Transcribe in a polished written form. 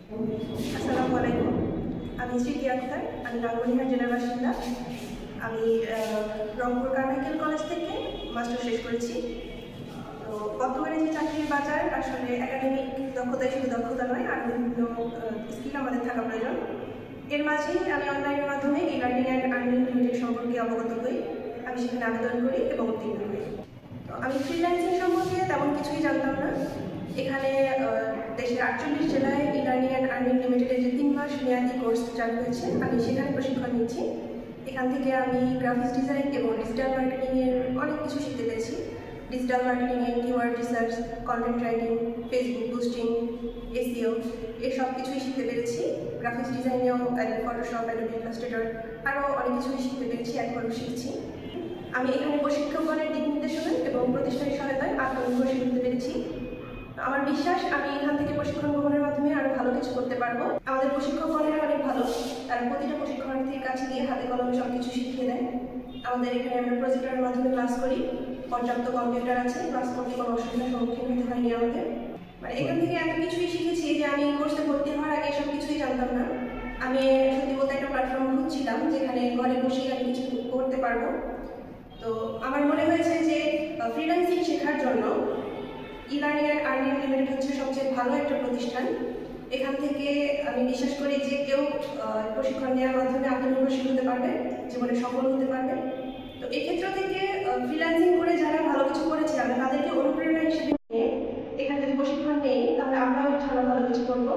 আসসালামু আলাইকুম। আমি স্মৃতি আক্তার। আমি লালমনিরহাট জেলার বাসিন্দা। আমি রংপুর কারমাইকেল কলেজ থেকে মাস্টার শেষ করেছি। তো বর্তমানে যে চাকরির বাজার, আসলে একাডেমিক দক্ষতায় শুধু দক্ষতা নয়, আর বিভিন্ন স্কিল আমাদের থাকা প্রয়োজন। এর মাঝেই আমি অনলাইনের মাধ্যমে ই-লার্নিং অ্যান্ড আর্নিং লিমিটেড সম্পর্কে অবগত হই। আমি সেখানে আবেদন করি এবং উত্তীর্ণ হই। তো আমি ফ্রিল্যান্সিং সম্পর্কে তেমন কিছুই জানতাম না। এখানে দেশের 48 জেলায় ই-লার্নিং অ্যান্ড আর্নিং লিমিটেডের যে 3 মাস মেয়াদী কোর্স চালু হয়েছে, আমি সেখানে প্রশিক্ষণ নিচ্ছি। এখান থেকে আমি গ্রাফিক্স ডিজাইন এবং ডিজিটাল মার্কেটিংয়ের অনেক কিছু শিখতে পেরেছি। ডিজিটাল মার্কেটিংয়ে keyword research, content writing, Facebook boosting, SEO এসব কিছুই শিখতে পেরেছি। গ্রাফিক্স ডিজাইনেও ফটোশপ, অ্যাডোবি ইলাস্ট্রেটর আরও অনেক কিছুই শিখতে পেরেছি, এখনও শিখছি। আমি এখানে প্রশিক্ষকগণের দিক নির্দেশনা এবং প্রতিষ্ঠানের সহায়তায় আত্মনির্ভরশীল হতে পেরেছি। আমার বিশ্বাস, আমি এখান থেকে প্রশিক্ষণ গ্রহণের মাধ্যমে আরো ভালো কিছু করতে পারবো। আমাদের প্রশিক্ষকগণেরা অনেক ভালো, তারা প্রতিটা প্রশিক্ষণার্থীর কাছে গিয়ে হাতে কলমে সবকিছু শিখিয়ে দেয়। আমাদের এখানে আমরা প্রজেক্টরের মাধ্যমে ক্লাস করি, পর্যাপ্ত কম্পিউটার আছে, ক্লাস করতে কোনো অসুবিধার সম্মুখীন হতে হয়নি আমাদের। মানে এখান থেকে এত কিছুই শিখেছি যে আমি কোর্সে ভর্তি হওয়ার আগে এসব কিছুই জানতাম না। আমি সত্যি বলতে একটা প্ল্যাটফর্ম খুঁজছিলাম যেখানে ঘরে বসেই আমি কিছু করতে পারবো। তো আমার মনে হয়েছে যে ফ্রিল্যান্সিং শেখার জন্য ই-লার্নিং অ্যান্ড আর্নিং লিমিটেড হচ্ছে সবচেয়ে ভালো একটা প্রতিষ্ঠান। এখান থেকে আমি বিশ্বাস করি যে কেউ প্রশিক্ষণ নেওয়ার মাধ্যমে আত্মনির্ভরশীল হতে পারবে, জীবনে সফল হতে পারবে। তো এক্ষেত্র থেকে ফ্রিল্যান্সিং করে যারা ভালো কিছু করেছে, আমরা তাদেরকে অনুপ্রেরণা হিসেবে নিয়ে এখানে যদি প্রশিক্ষণ নেই, তাহলে আমরাও ভালো ভালো কিছু করবো।